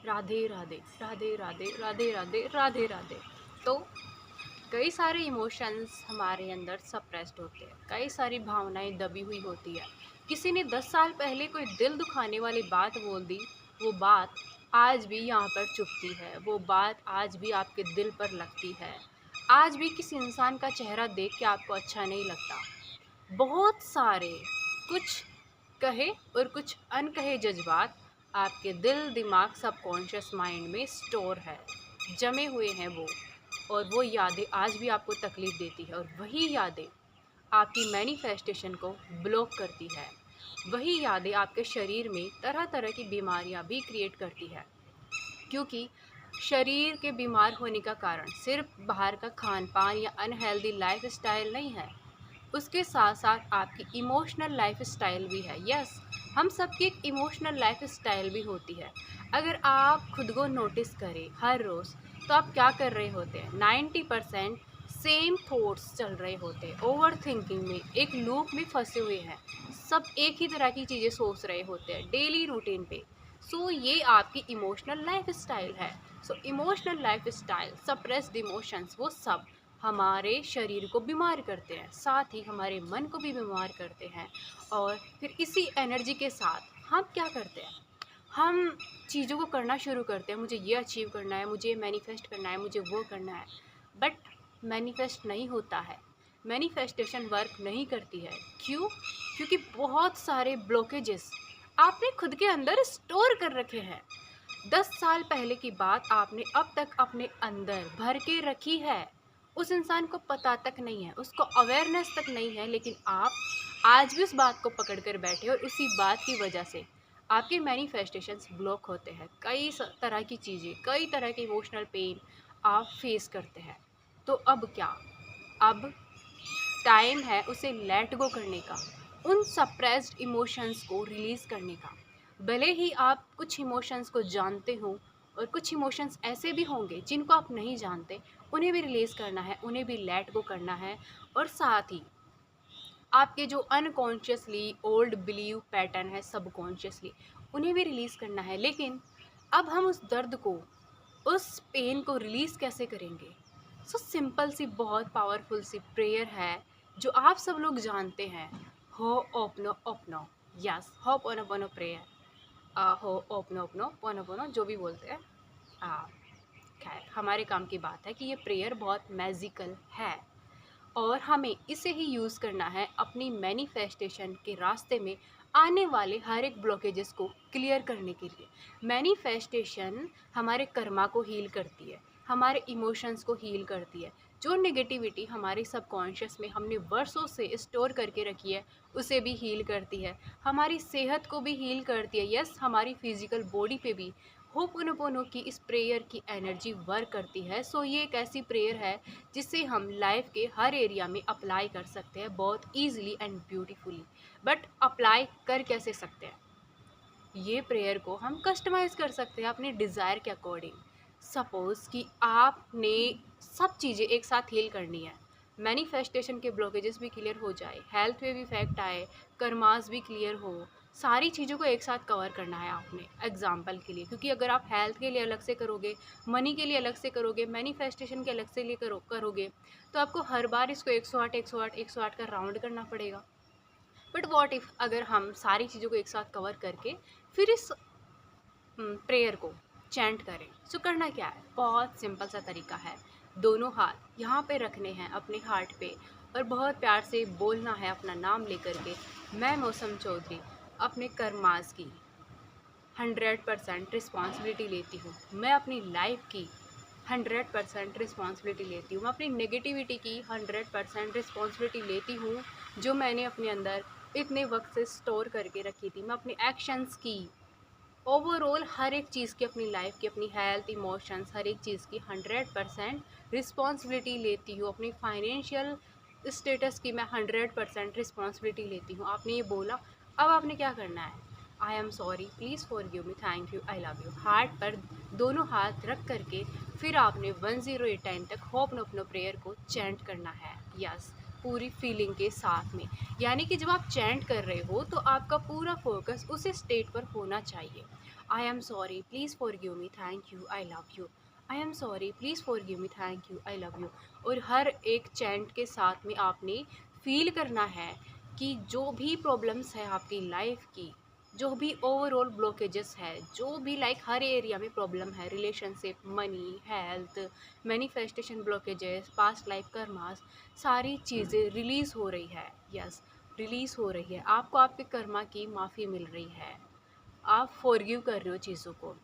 राधे राधे राधे राधे राधे राधे राधे राधे। तो कई सारे इमोशंस हमारे अंदर सप्रेस्ड होते हैं, कई सारी भावनाएं दबी हुई होती है। किसी ने 10 साल पहले कोई दिल दुखाने वाली बात बोल दी, वो बात आज भी यहाँ पर चुभती है, वो बात आज भी आपके दिल पर लगती है। आज भी किसी इंसान का चेहरा देख के आपको अच्छा नहीं लगता। बहुत सारे कुछ कहे और कुछ अनकहे जज्बात आपके दिल दिमाग सबकॉन्शियस माइंड में स्टोर है, जमे हुए हैं वो। और वो यादें आज भी आपको तकलीफ़ देती है, और वही यादें आपकी मैनिफेस्टेशन को ब्लॉक करती है। वही यादें आपके शरीर में तरह तरह की बीमारियां भी क्रिएट करती है, क्योंकि शरीर के बीमार होने का कारण सिर्फ बाहर का खान पान या अनहेल्दी लाइफ स्टाइल नहीं है, उसके साथ साथ आपकी इमोशनल लाइफ स्टाइल भी है। यस, हम सबकी एक इमोशनल लाइफ स्टाइल भी होती है। अगर आप खुद को नोटिस करें हर रोज़, तो आप क्या कर रहे होते हैं? 90% सेम थॉट्स चल रहे होते हैं, ओवर थिंकिंग में, एक लूप में फंसे हुए हैं। सब एक ही तरह की चीज़ें सोच रहे होते हैं डेली रूटीन पे। सो ये आपकी इमोशनल लाइफ स्टाइल है। So emotional life style, suppressed emotions, वो सब हमारे शरीर को बीमार करते हैं, साथ ही हमारे मन को भी बीमार करते हैं। और फिर इसी एनर्जी के साथ हम क्या करते हैं? हम चीज़ों को करना शुरू करते हैं, मुझे ये अचीव करना है, मुझे मैनिफेस्ट करना है, मुझे वो करना है। बट मैनिफेस्ट नहीं होता है, मैनिफेस्टेशन वर्क नहीं करती है। क्यों? क्योंकि बहुत सारे ब्लॉकेजेस आपने खुद के अंदर स्टोर कर रखे हैं। 10 साल पहले की बात आपने अब तक अपने अंदर भर के रखी है। उस इंसान को पता तक नहीं है, उसको अवेयरनेस तक नहीं है, लेकिन आप आज भी उस बात को पकड़ कर बैठे, और उसी बात की वजह से आपके मैनिफेस्टेशंस ब्लॉक होते हैं। कई तरह की चीज़ें, कई तरह के इमोशनल पेन आप फेस करते हैं। तो अब क्या? अब टाइम है उसे लेट गो करने का, उन सप्रेस्ड इमोशंस को रिलीज़ करने का। भले ही आप कुछ इमोशंस को जानते हो, और कुछ इमोशंस ऐसे भी होंगे जिनको आप नहीं जानते, उन्हें भी रिलीज़ करना है, उन्हें भी लेट गो करना है। और साथ ही आपके जो अनकॉन्शियसली ओल्ड बिलीव पैटर्न है, सबकॉन्शियसली, उन्हें भी रिलीज़ करना है। लेकिन अब हम उस दर्द को, उस पेन को रिलीज़ कैसे करेंगे? सो सिंपल सी, बहुत पावरफुल सी प्रेयर है, जो आप सब लोग जानते हैं। हो ओपनो ओपनो। यस, हो पोनो पोनो प्रेयर। हो ओपनो ओपनो पोनो पोनो, जो भी बोलते हैं। खैर, हमारे काम की बात है कि ये प्रेयर बहुत मैजिकल है, और हमें इसे ही यूज़ करना है अपनी मैनिफेस्टेशन के रास्ते में आने वाले हर एक ब्लॉकेजेस को क्लियर करने के लिए। मैनिफेस्टेशन हमारे कर्मा को हील करती है, हमारे इमोशंस को हील करती है। जो नेगेटिविटी हमारे सबकॉन्शियस में हमने वर्षों से स्टोर करके रखी है, उसे भी हील करती है। हमारी सेहत को भी हील करती है। यस, हमारी फिजिकल बॉडी पे भी होपोनोपोनो की इस प्रेयर की एनर्जी वर्क करती है। सो ये एक ऐसी प्रेयर है जिसे हम लाइफ के हर एरिया में अप्लाई कर सकते हैं, बहुत easily and beautifully. But apply कर कैसे सकते हैं? ये प्रेयर को हम कस्टमाइज़ कर सकते हैं अपने डिज़ायर के अकॉर्डिंग। सपोज़ कि आपने सब चीज़ें एक साथ हील करनी है, मैनिफेस्टेशन के ब्लॉकेजेस भी क्लियर हो जाए, हेल्थ पे भी इफेक्ट आए, कर्मास भी क्लियर हो, सारी चीज़ों को एक साथ कवर करना है आपने। एग्जाम्पल के लिए, क्योंकि अगर आप हेल्थ के लिए अलग से करोगे, मनी के लिए अलग से करोगे, मैनिफेस्टेशन के अलग से लिए करोगे, तो आपको हर बार इसको 108 108 108 का राउंड करना पड़ेगा। बट वॉट इफ़ अगर हम सारी चीज़ों को एक साथ कवर करके फिर इस प्रेयर को चैंट करें? सो करना क्या है? बहुत सिंपल सा तरीका है। दोनों हाथ यहाँ पे रखने हैं अपने हार्ट पे, और बहुत प्यार से बोलना है अपना नाम लेकर के, मैं मौसम चौधरी अपने कर्मास की 100% रिस्पॉन्सिबिलिटी लेती हूँ। मैं अपनी लाइफ की 100% रिस्पॉन्सिबिलिटी लेती हूँ। मैं अपनी नेगेटिविटी की 100% रिस्पॉन्सिबिलिटी लेती हूँ, जो मैंने अपने अंदर इतने वक्त से स्टोर करके रखी थी। मैं अपने एक्शंस की, ओवरऑल हर एक चीज़ की, अपनी लाइफ की, अपनी हेल्थ, इमोशंस, हर एक चीज़ की 100% रिस्पॉन्सिबिलिटी लेती हूँ। अपनी फाइनेंशियल स्टेटस की मैं 100% रिस्पॉन्सिबिलिटी लेती हूँ। आपने ये बोला, अब आपने क्या करना है? I am sorry, please forgive me, thank you, I love you. Heart पर दोनों हाथ रख करके फिर आपने 108 तक होप अपनो प्रेयर को चैंट करना है। यस, पूरी फीलिंग के साथ में। यानी कि जब आप चैंट कर रहे हो, तो आपका पूरा फोकस उस स्टेट पर होना चाहिए। I am sorry, please forgive me, thank you, I love you. I am sorry, please forgive me, thank you, I love you. और हर एक चैंट के साथ में आपने फील करना है कि जो भी प्रॉब्लम्स है आपकी लाइफ की, जो भी ओवरऑल ब्लॉकेजेस है, जो भी लाइक हर एरिया में प्रॉब्लम है, relationship, money, health, manifestation blockages, past life karmas, सारी चीज़ें रिलीज़ हो रही है। यस, रिलीज़ हो रही है। आपको आपके कर्मा की माफ़ी मिल रही है। आप फॉरगिव कर रहे हो चीज़ों को।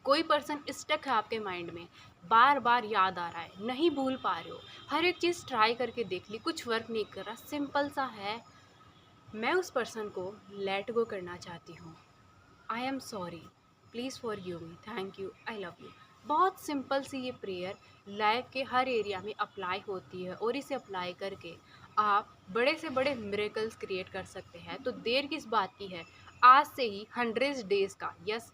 कोई पर्सन स्टक है आपके माइंड में, बार बार याद आ रहा है, नहीं भूल पा रहे हो। हर एक चीज़ ट्राई करके देख ली, कुछ वर्क नहीं कर रहा, सिंपल सा है। मैं उस पर्सन को लेट गो करना चाहती हूँ। I am sorry, please forgive me, thank you, I love you. बहुत सिंपल सी ये प्रेयर लाइफ के हर एरिया में अप्लाई होती है, और इसे अप्लाई करके आप बड़े से बड़े मिरेकल्स क्रिएट कर सकते हैं। तो देर किस बात की है, आज से ही 100 डेज़ का, यस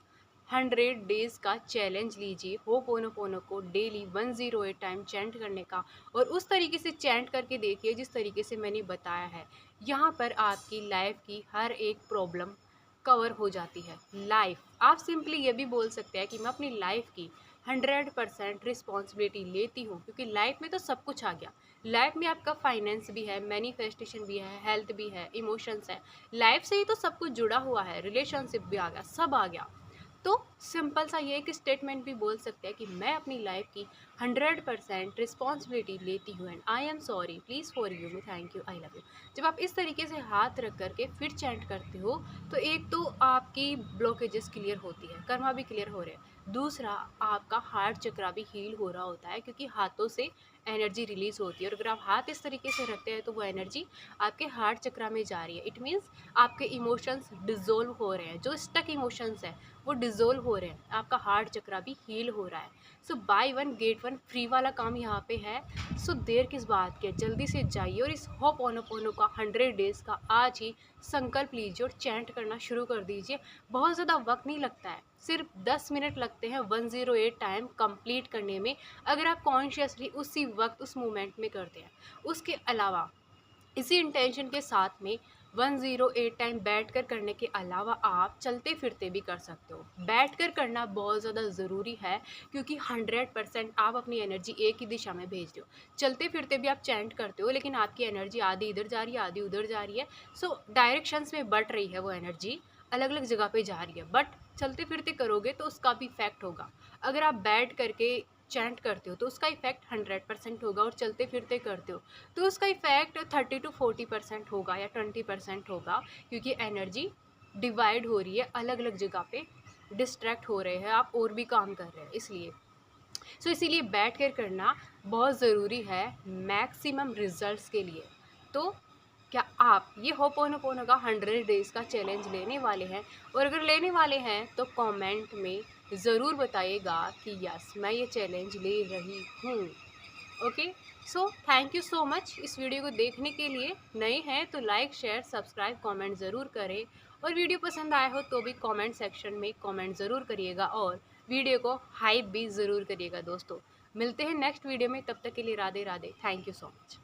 100 डेज़ का चैलेंज लीजिए। होपोनोपोनो को डेली 108 टाइम चैंट करने का, और उस तरीके से चैंट करके देखिए जिस तरीके से मैंने बताया है। यहाँ पर आपकी लाइफ की हर एक प्रॉब्लम कवर हो जाती है। लाइफ, आप सिंपली ये भी बोल सकते हैं कि मैं अपनी लाइफ की 100% रिस्पॉन्सिबिलिटी लेती हूँ, क्योंकि लाइफ में तो सब कुछ आ गया। लाइफ में आपका फाइनेंस भी है, मैनिफेस्टेशन भी है, हेल्थ भी है, इमोशंस है। लाइफ से ही तो सब कुछ जुड़ा हुआ है, रिलेशनशिप भी आ गया, सब आ गया। तो सिंपल सा ये एक स्टेटमेंट भी बोल सकते हैं कि मैं अपनी लाइफ की 100% रिस्पॉन्सिबिलिटी लेती हूँ, and I am sorry, please forgive me, thank you, I love you. जब आप इस तरीके से हाथ रख करके फिर चैंट करते हो, तो एक तो आपकी ब्लॉकेजेस क्लियर होती है, कर्मा भी क्लियर हो रहे हैं। दूसरा, आपका हार्ट चक्रा भी हील हो रहा होता है, क्योंकि हाथों से एनर्जी रिलीज होती है, और अगर आप हाथ इस तरीके से रखते हैं तो वो एनर्जी आपके हार्ट चक्रा में जा रही है। इट मीन्स आपके इमोशंस डिजोल्व हो रहे हैं, जो स्टक इमोशंस हैं वो डिजोल्व हो रहे हैं, आपका हार्ट चक्रा भी हील हो रहा है। So buy one get one free वाला काम यहाँ पे है। सो देर किस बात की है, जल्दी से जाइए और इस होपोनोपोनो का 100 डेज़ का आज ही संकल्प लीजिए और चैंट करना शुरू कर दीजिए। बहुत ज़्यादा वक्त नहीं लगता है, सिर्फ 10 मिनट लगते हैं 108 टाइम कंप्लीट करने में, अगर आप कॉन्शियसली उसी वक्त उस मोमेंट में करते हैं। उसके अलावा इसी इंटेंशन के साथ में 108 टाइम बैठकर करने के अलावा आप चलते फिरते भी कर सकते हो। बैठकर करना बहुत ज़्यादा ज़रूरी है, क्योंकि 100% आप अपनी एनर्जी एक ही दिशा में भेज रहे हो। चलते फिरते भी आप चैंट करते हो, लेकिन आपकी एनर्जी आधी इधर जा रही है, आधी उधर जा रही है। सो डायरेक्शंस में बट रही है वो एनर्जी, अलग अलग जगह पे जा रही है। बट चलते फिरते करोगे तो उसका भी इफेक्ट होगा। अगर आप बैठ करके चैंट करते हो तो उसका इफेक्ट 100% होगा, और चलते फिरते करते हो तो उसका इफेक्ट 30 to 40% होगा या 20% होगा, क्योंकि एनर्जी डिवाइड हो रही है, अलग अलग जगह पे डिस्ट्रैक्ट हो रहे हैं, आप और भी काम कर रहे हैं इसलिए। इसीलिए बैठ कर करना बहुत ज़रूरी है मैक्सिमम रिजल्ट्स के लिए। तो क्या आप ये होपोनोपोनो का 100 डेज़ का चैलेंज लेने वाले हैं? और अगर लेने वाले हैं तो कमेंट में ज़रूर बताइएगा कि यस मैं ये चैलेंज ले रही हूँ। Okay, so thank you so much इस वीडियो को देखने के लिए। नए हैं तो लाइक शेयर सब्सक्राइब कमेंट ज़रूर करें, और वीडियो पसंद आया हो तो भी कमेंट सेक्शन में कमेंट ज़रूर करिएगा, और वीडियो को हाइप भी ज़रूर करिएगा दोस्तों। मिलते हैं नेक्स्ट वीडियो में, तब तक के लिए Radhe Radhe, thank you so much.